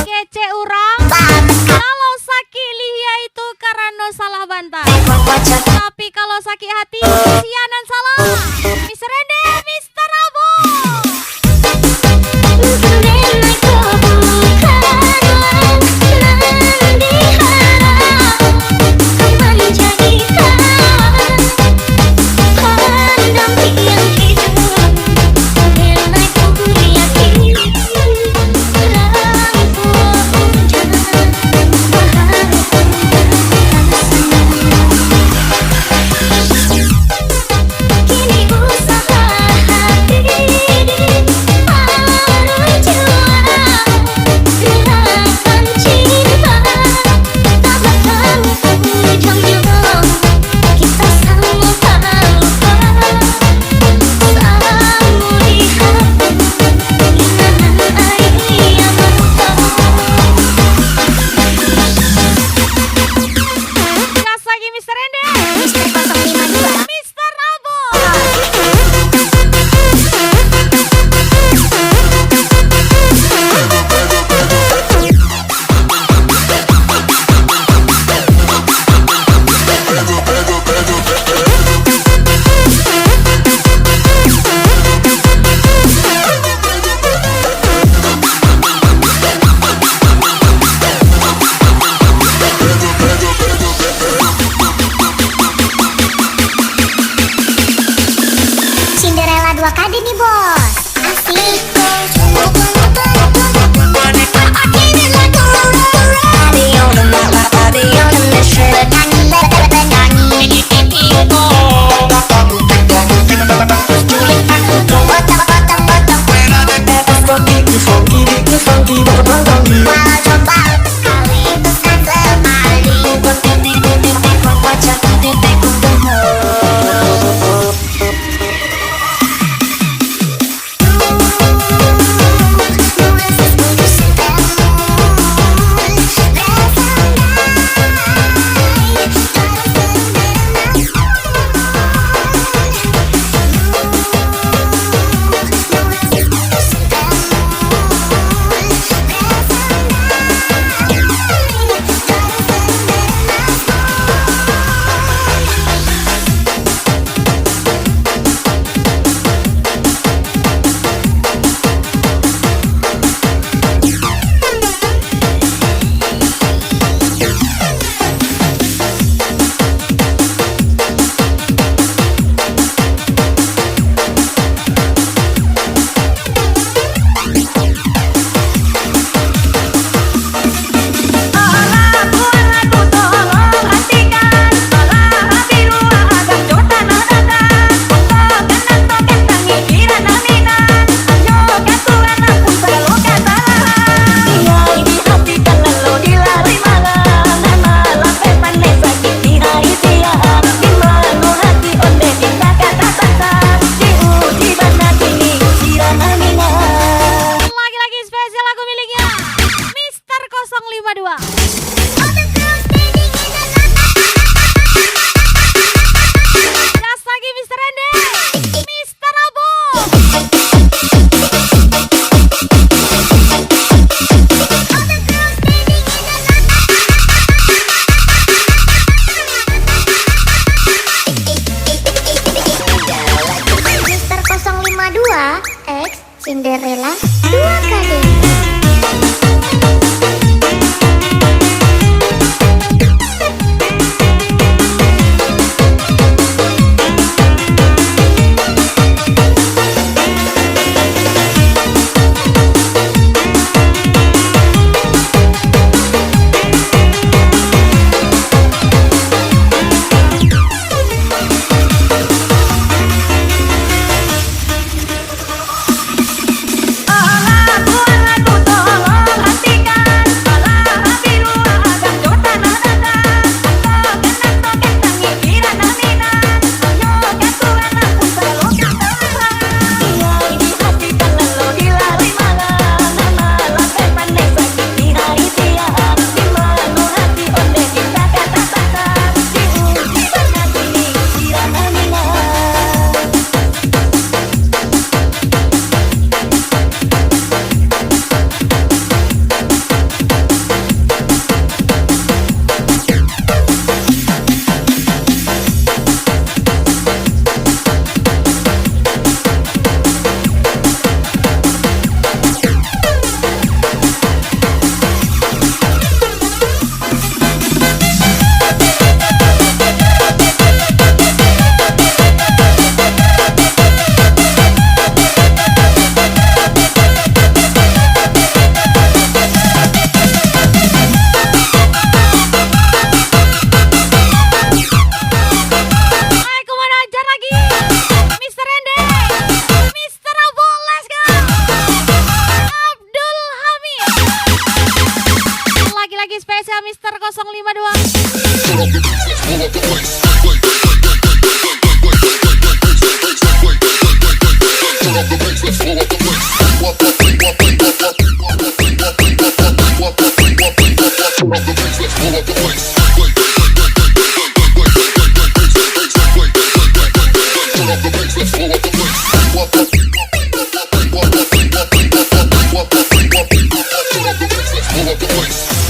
Kece urang. Kalau sakit liya itu karena salah bantal. Tapi kalau sakit hati sianan salah. Miss Rende, Mister Abo.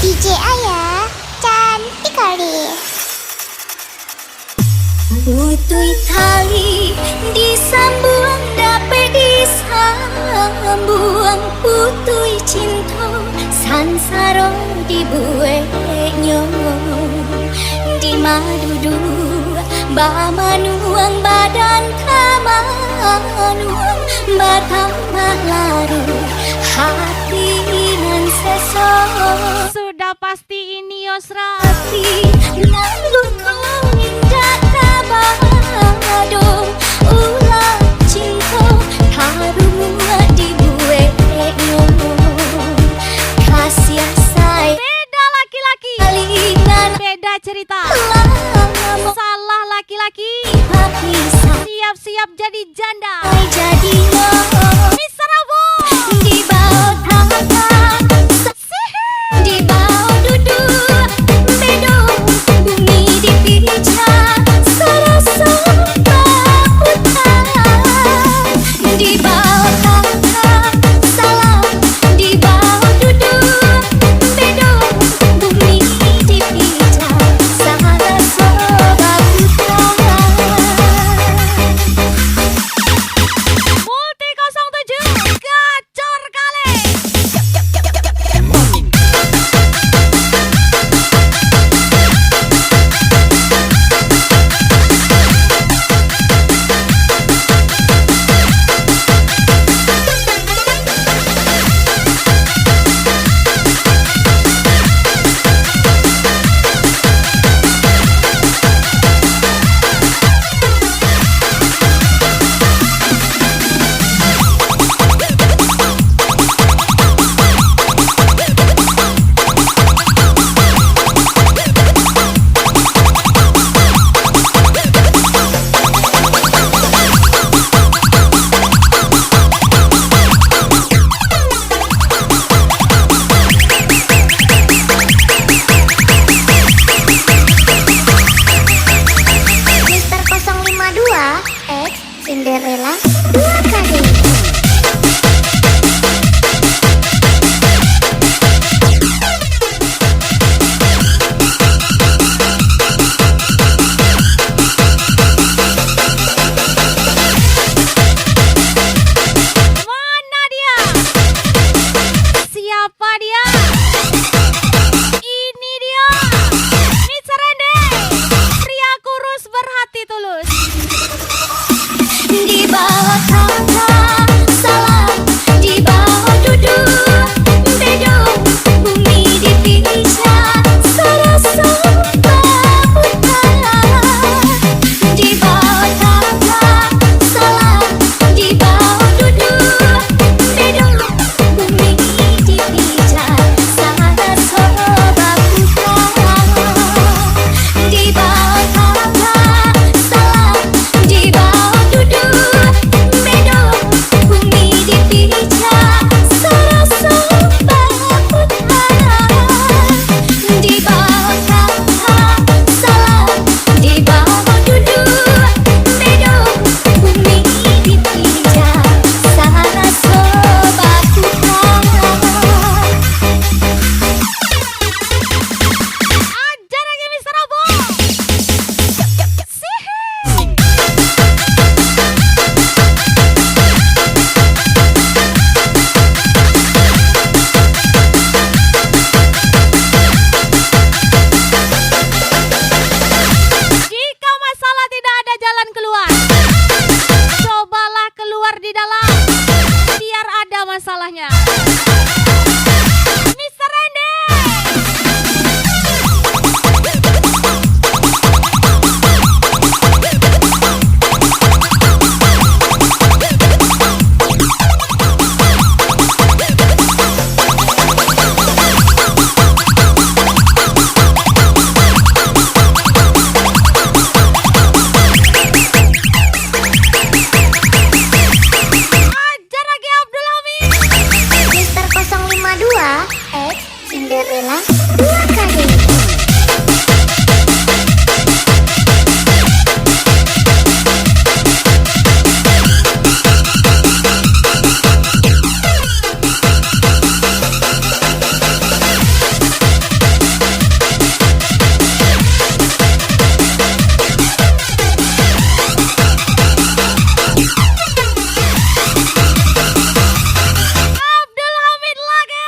DJ Ayah, cantik kali. Putui tali disambung dapet disambung, putui cinta sansaro dibueknya di madudu bamanuang badan kamanuang batamah laru hati nan sesok. Sudah pasti ini Yosra. Lalu indah kabado ulah cinta harumua dibueknya kasih say. Beda laki-laki, Kalinan beda cerita. lama Salah laki-laki, bisa siap-siap jadi janda. jadi Mister Abu, di bawah tangga di bawah duduk bedung bumi dipijak serasa putar di bawah tangga salam di bawah duduk bedung bumi dipijak serasa putar. Multi 07, gacor kali. Mister 052 X Cinderella 2 kali. Mana dia? Siapa dia? Ini dia, Mister Rende, pria kurus berhati tulus. Di bawah tangga salam di bawah duduk bedung bumi dipisah serasa putar di bawah tangga salam di bawah duduk bedung bumi dipisah Cinderella dua kali. Abdul Hamid lagi.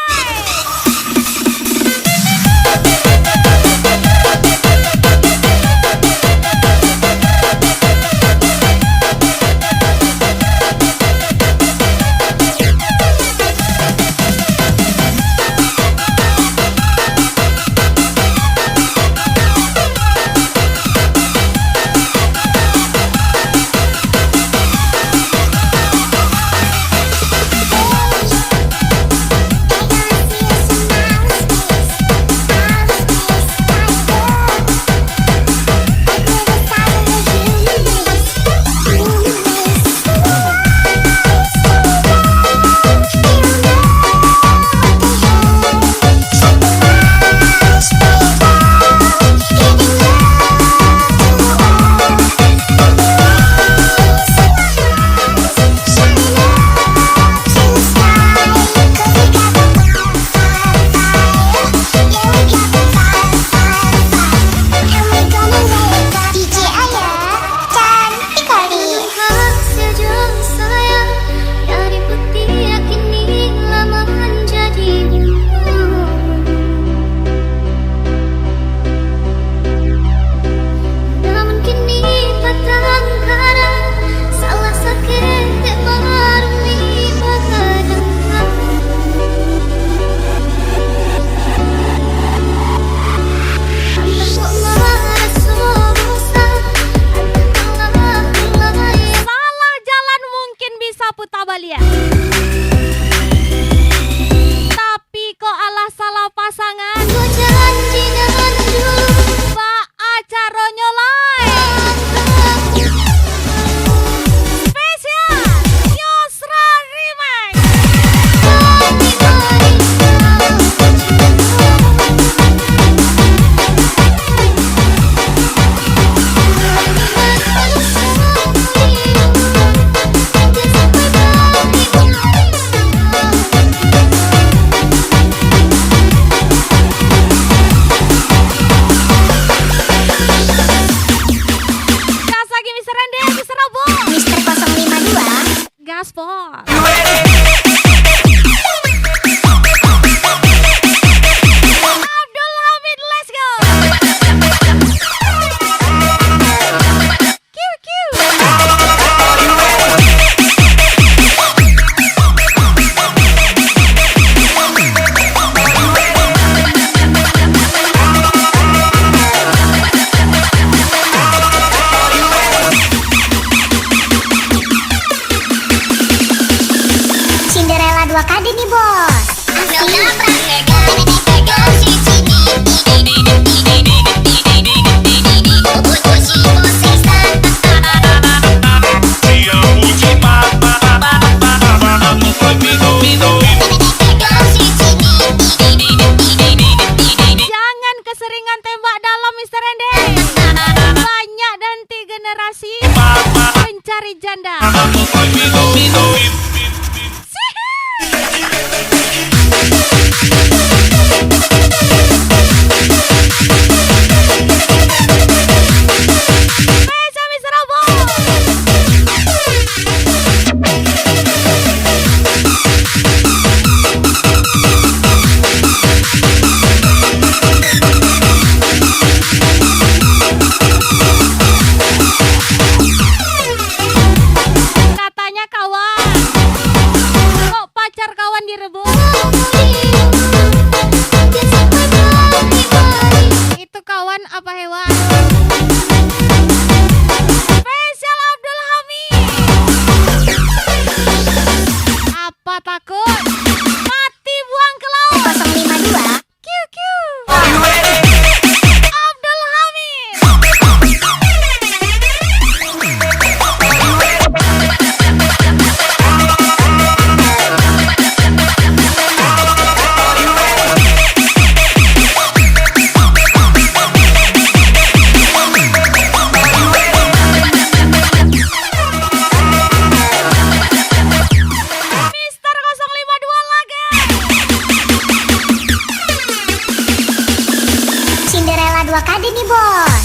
ada nih bos.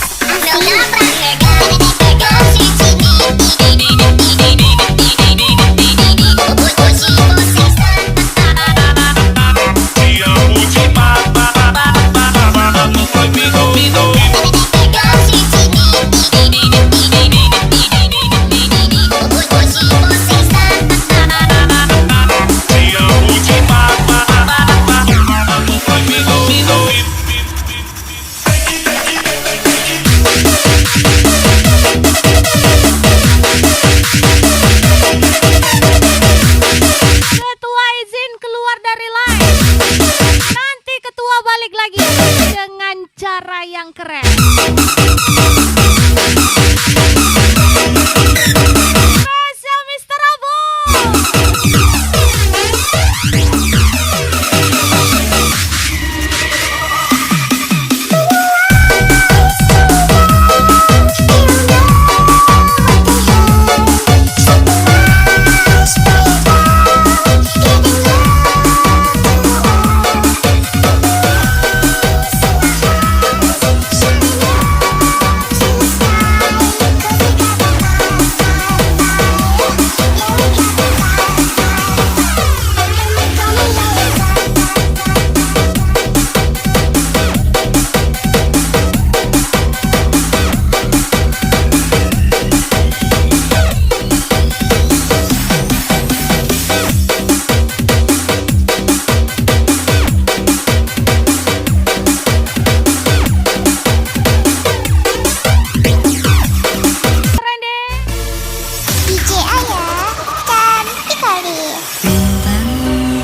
Ketua izin keluar dari live. Nanti ketua balik lagi dengan cara yang keren. Spesial Mr. Abu. Keren deh. DJ Ayah cantik kali. Bintang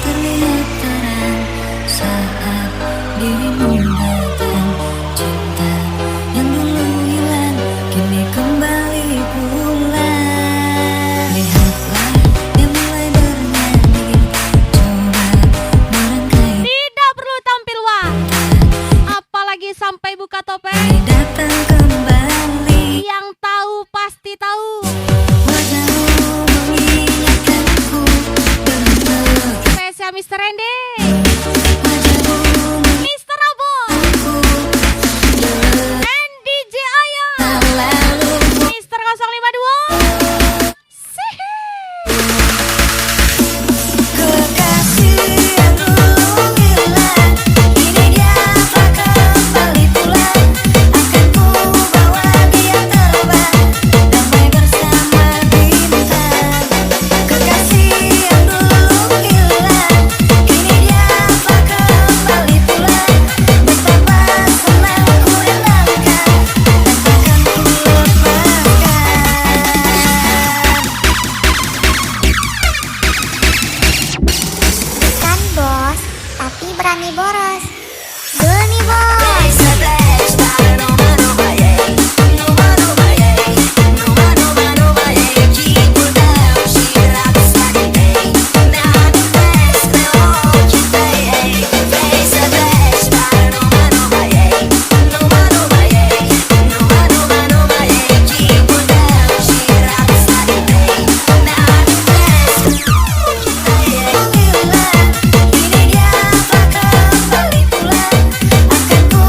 terlihat terang saat dirimu datang. Cinta yang dulu hilang kini kembali pulang. Lihatlah dia mulai bernyanyi, coba merangkai Tidak perlu tampil wah. Apalagi sampai buka topeng. dia datang kembali. Yang tahu pasti tahu. Wajahmu mengingatkanku benar. Spesial Mr. Rende. Wajahmu Mr. Abu. And DJ Ayah. selalu Mr. 052. Sihi. kekasih yang dulu hilang, kini dia telah kembali pulang. Akan ku bawa dia terbang, damai bersama bintang. Kekasih yang dulu hilang, kini dia telah kembali pulang. Betapa senang ku relangkan, takkan ku lepaskan. Bukan bos, tapi berani boros. Dulu nih bos. Kini dia telah kembali pulang. Akan ku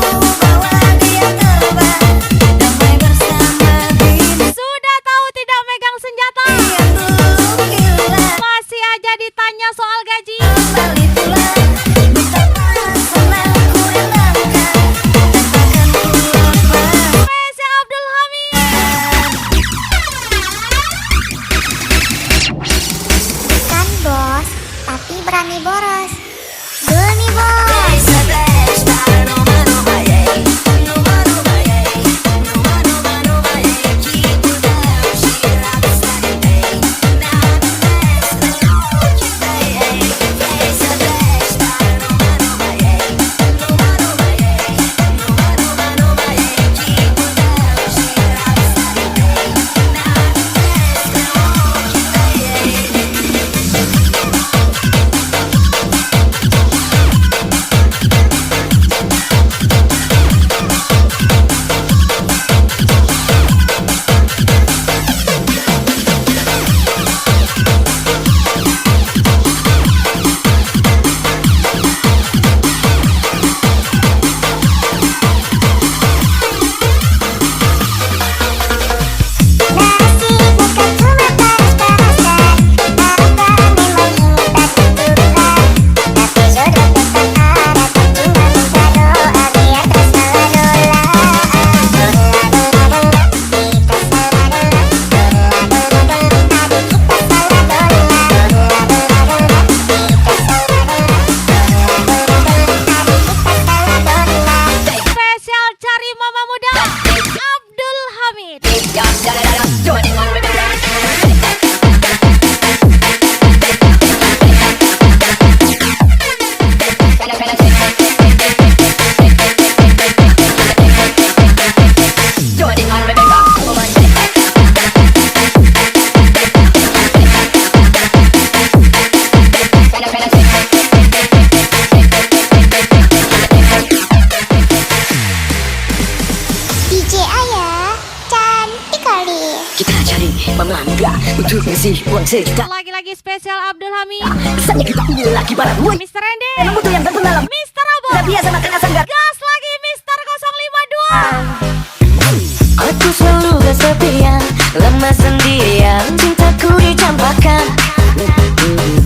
kasih uang sejuta. Lagi-lagi spesial Abdul Hamid, Saatnya kita pilih lagi barang muat. Mr. Randy, Emang butuh yang berpengalaman. Mr. Abo, Udah biasa makan asam garam. gas lagi Mr. 052. Aku selalu kesepian, lemah sendirian, cintaku dicampakkan.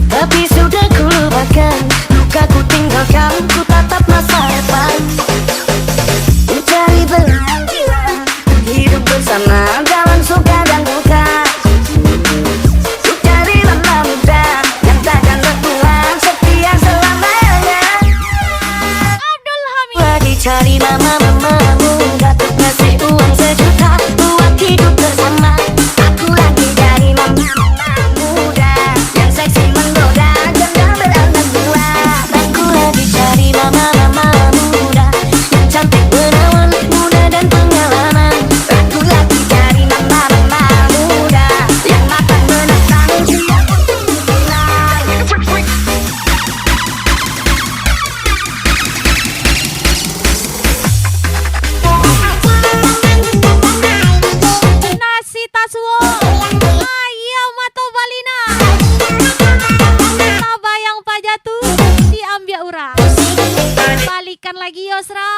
Tapi sudah ku lupakan, luka ku tinggalkan, ku tatap masa depan. Mencari berlanjutan, hidup bersama dalam suka dan duka. Ku cari lama muda, yang takkan tertua, setia selamanya. Abdul Hamid, Lagi cari mama muda untuk ngasih uang sejuta buat hidup bersama. Aku lagi cari mama muda yang seksi menggoda, gendang beranak dua. Aku lagi cari mama muda yang cantik menawan, muda dan pengalaman. Aku lagi cari mama muda yang matang menantang, siap untuk dimulai. nasi tasuo, ayam atau balina, tabayang pajatu, diambil urang. Balikan lagi Yosra.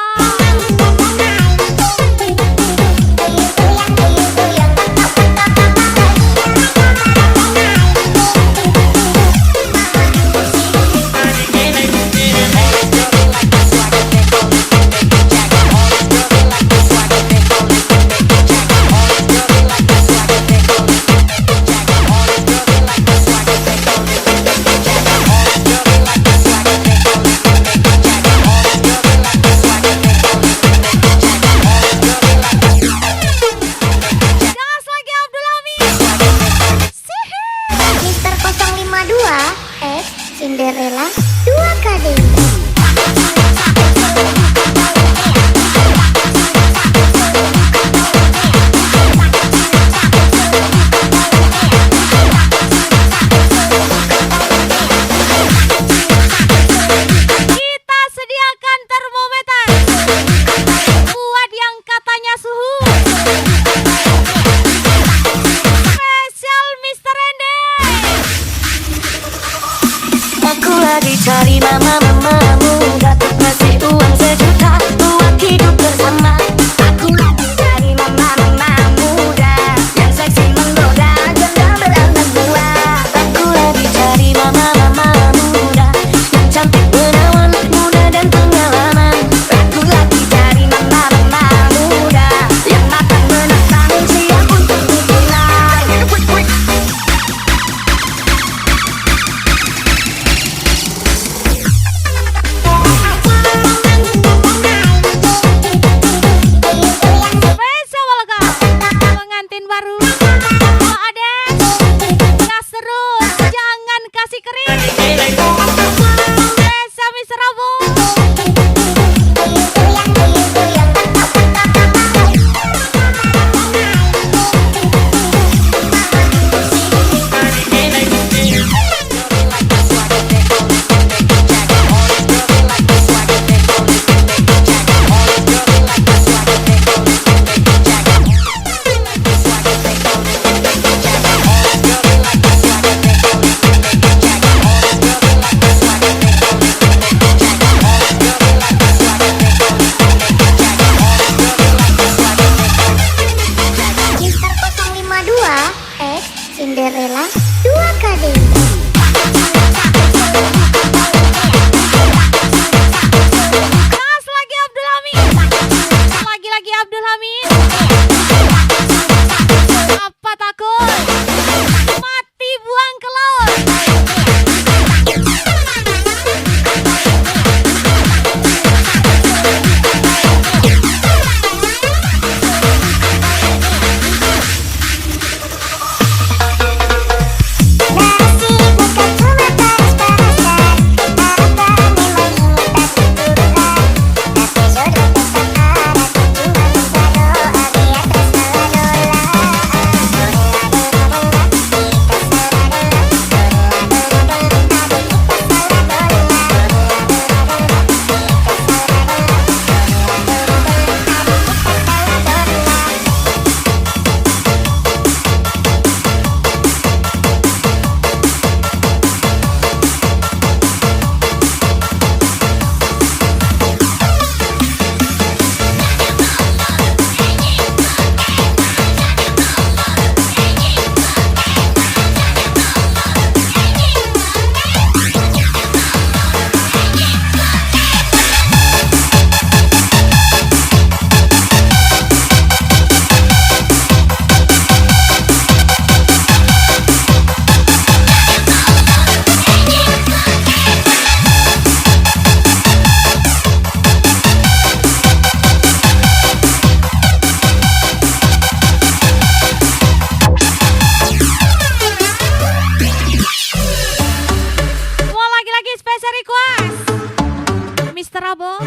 Mr. Abo.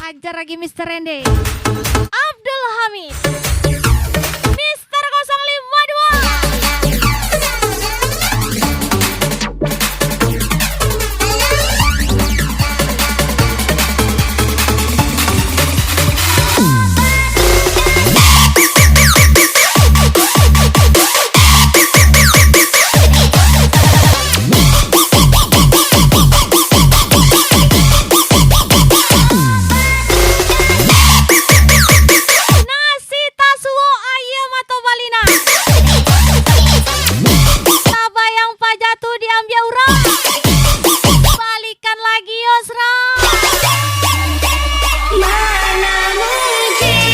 Ajar lagi Mr. Rende. Abdul Hamid. Mr. 02. Nasi tasuo ayam atau balina. Tabayang pajatu diambil urang. Balikan lagi Yosra. Mana mungkin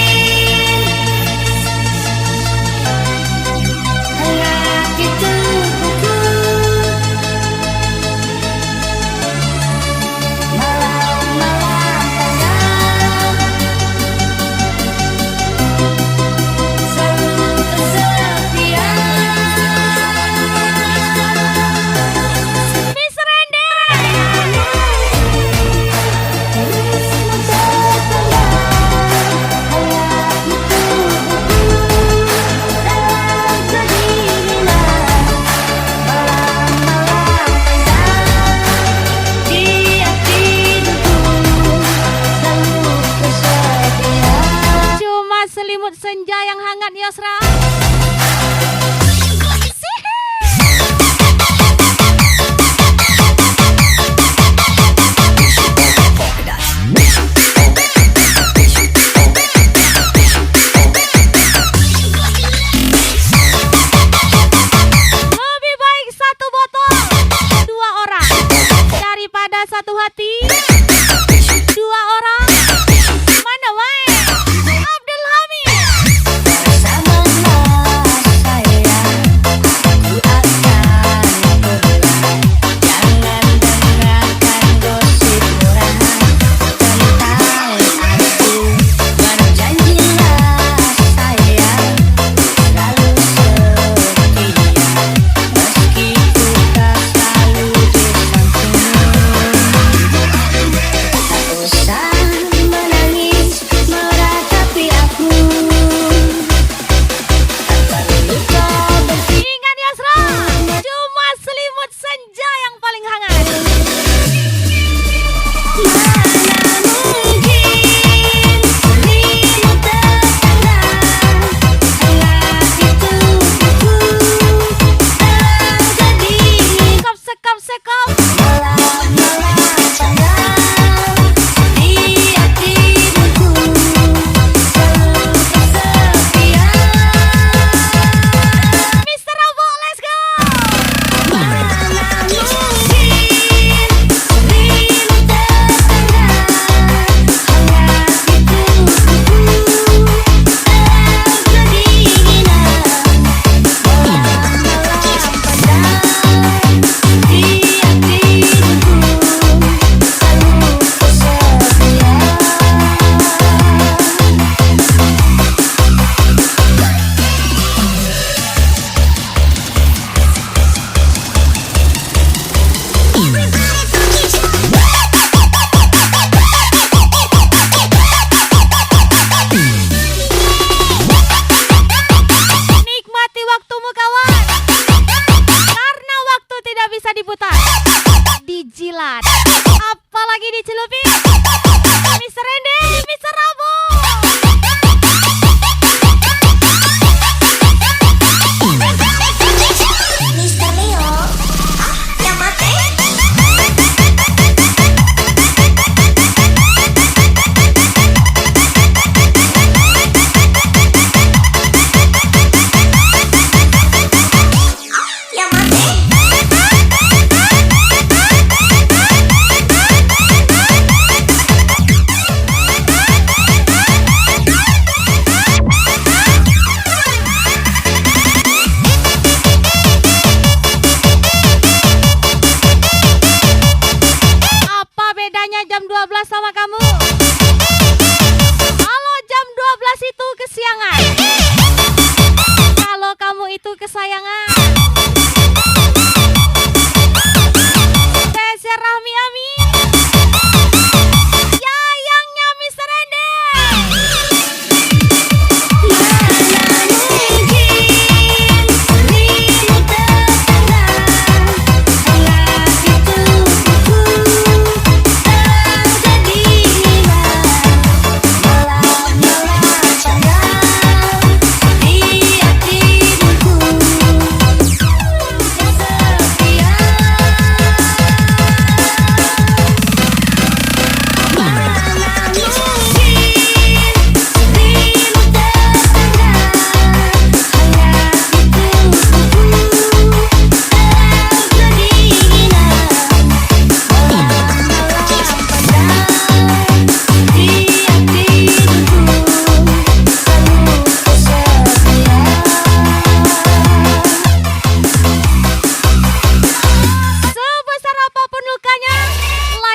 hangat di tubuhku, malam-malam panjang selalu kesepian. Miss Rende. Cuma selimut senja yang hangat Yosra. Lebih baik satu botol, dua orang daripada satu hati, dua orang. Mana wae? Abdul Hamid. Ingat Yosra, cuma selimut senja yang paling hangat. Sekop, sekop, sekop. Mr. Abo, let's go. Nikmati waktumu kawan, karena waktu tidak bisa diputar, dijilat, apalagi dicelupin. Mr. Rende, Mr. Abo. Mr. Leo. Yang mati. Yang mati. Apa bedanya jam 12 sama kamu? Kalau jam 12 itu kesiangan, kalau kamu itu kesayangan. Saya Rahmi Ami.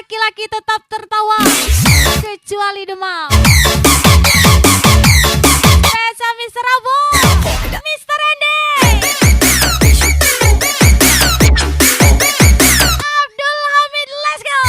laki-laki tetap tertawa kecuali demam. Spesial Mr. Abu, Mr. Randy, Abdul Hamid, let's go.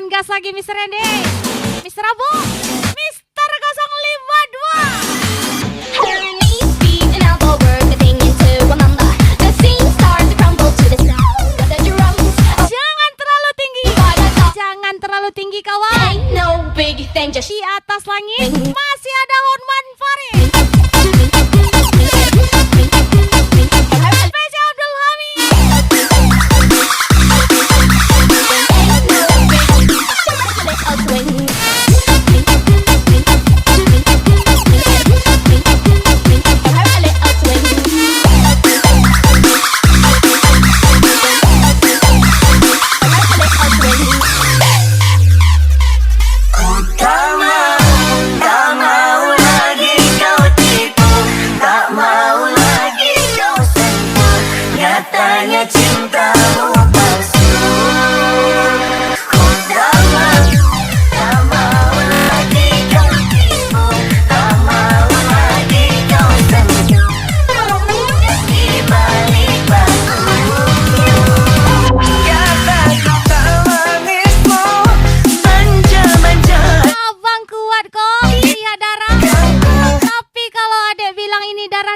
Gas lagi Mr. Randy, Mr. Abu, Mr. 052. Jangan terlalu tinggi, jangan terlalu tinggi kawan. Di atas langit masih ada Hotman Farid. Spesial Abdul Hamid.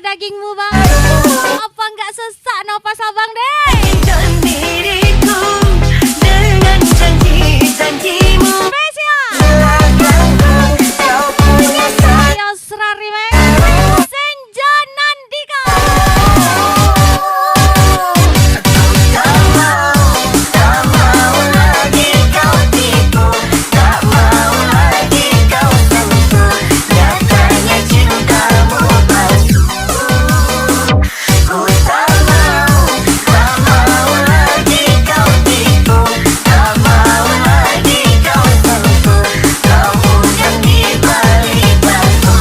Dagingmu bang, apa nggak sesak nafas abang deh? Diriku dengan janji-janjimu Spesial Yosra Remix Senja Nandika. Tak mau lagi kau tipu, tak mau lagi kau sentuh. Nyatanya cintamu palsu. Ku tak mau lagi kau tipu, tak mau lagi kau sentuh. Kamu yang dibalik batu.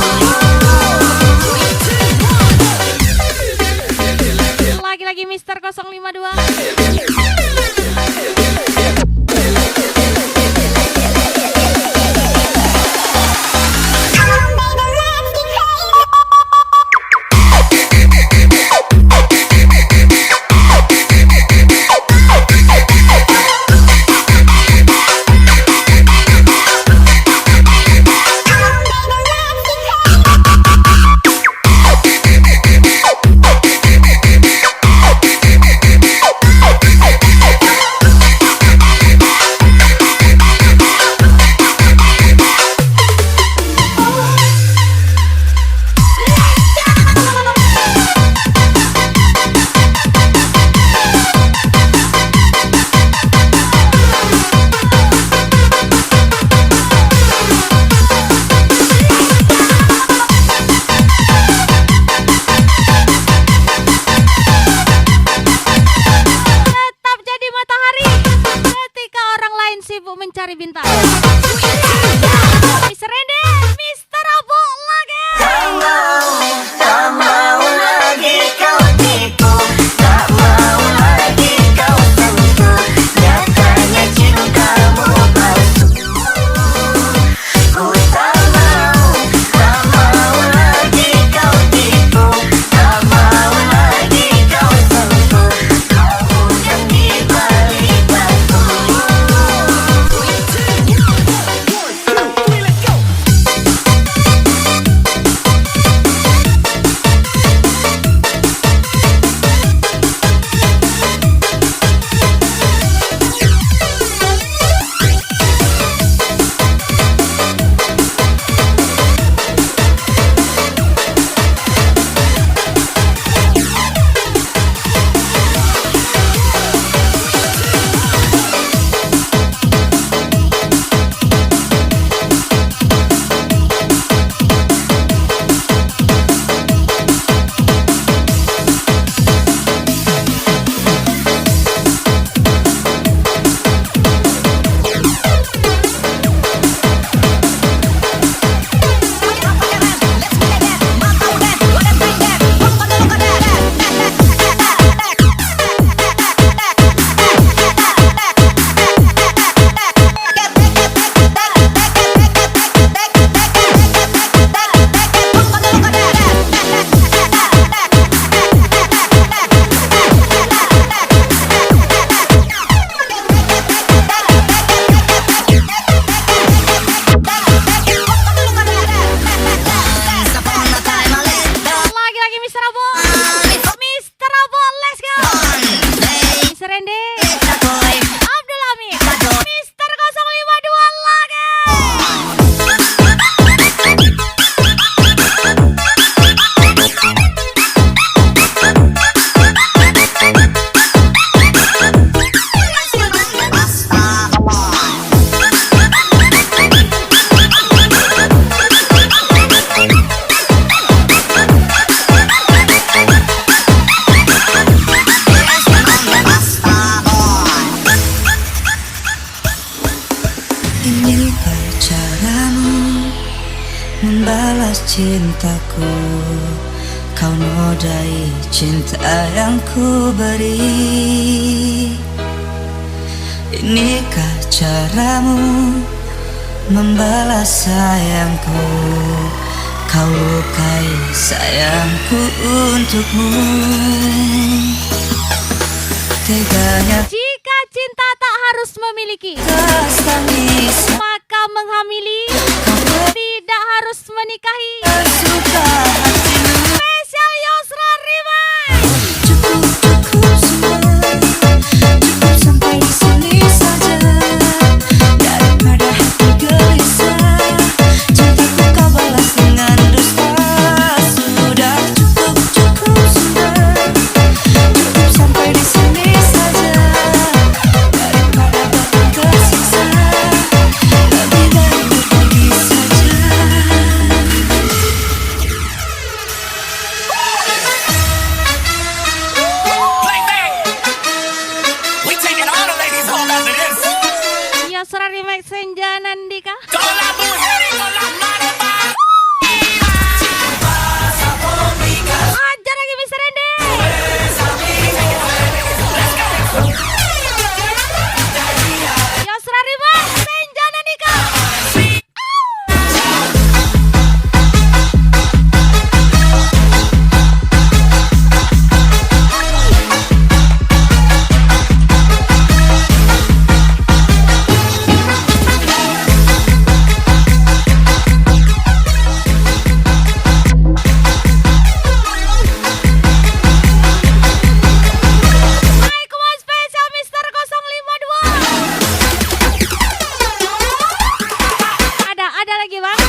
Lagi-lagi Mister 052. Mencari bintang. Mister Randy, Mister Abu lagi. Tak mau lagi kau tipu, tak mau lagi kau sentuh. Nyatanya cintamu palsu. Ku tak mau lagi kau tipu, tak mau lagi kau sentuh. Kamu yang dibalik batu. Inikah caramu membalas cintaku? Kau nodai cinta yang ku beri. Inikah caramu membalas sayangku? Kau lukai sayangku untukmu. Teganya Jika cinta tak harus memiliki, tas tangis maka menghamili tidak harus menikahi. suka hatimu. Spesial Yosra Riman. Cukup, cukup sudah. Cukup sampai di sini saja. Daripada hati gelisah, cintaku kau balas dengan dusta. Sudah cukup, cukup sudah. Cukup sampai di sini saja. Daripada batin tersiksa, lebih baik ku pergi saja. We taking all the ladies home after this. Yosra Remix Senja Nandika. Con la mujer y con las manos más. Ajar lagi Mr. Rende. Yosra Remix Senja Nandika. Mike spesial Mister 052. Ada lagi bang.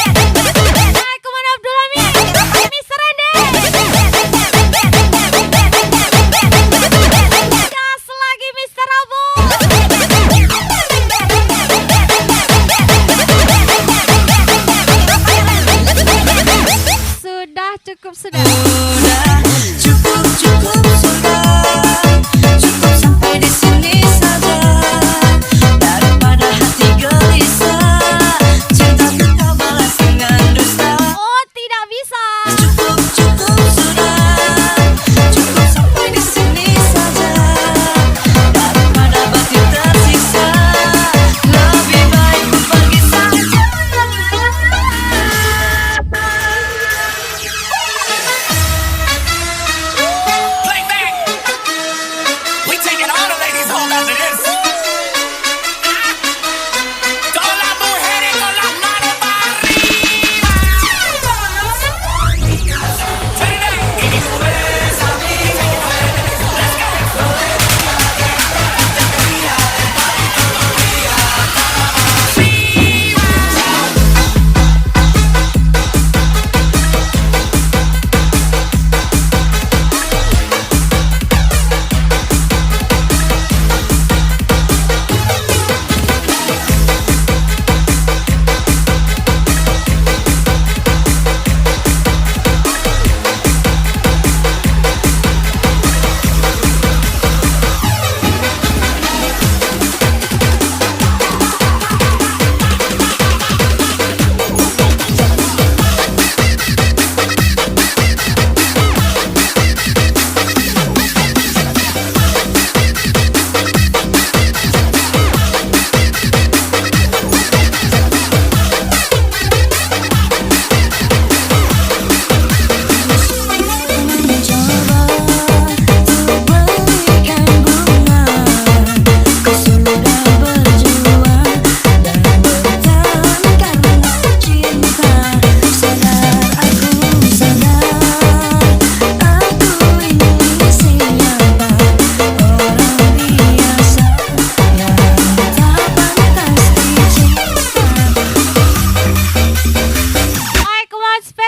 Assalamualaikum Abdul Amin. Mister Rende. Gas lagi Mister Abu. Sudah cukup sudah. Sudah cukup, cukup sudah. Cukup sampai di sini saja. Daripada hati gelisah, cintaku kau balas dengan dusta. Oh tidak bisa. Cukup, cukup sudah. Cukup sampai di sini saja. Daripada batin tersiksa, lebih baik ku pergi saja. Play back.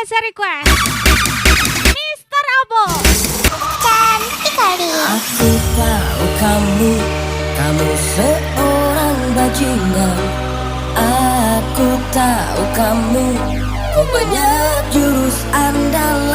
kasih request Mister Abo. Cantik kali. Aku tahu kamu seorang bajingan. Aku tahu kamu banyak jurus andalan.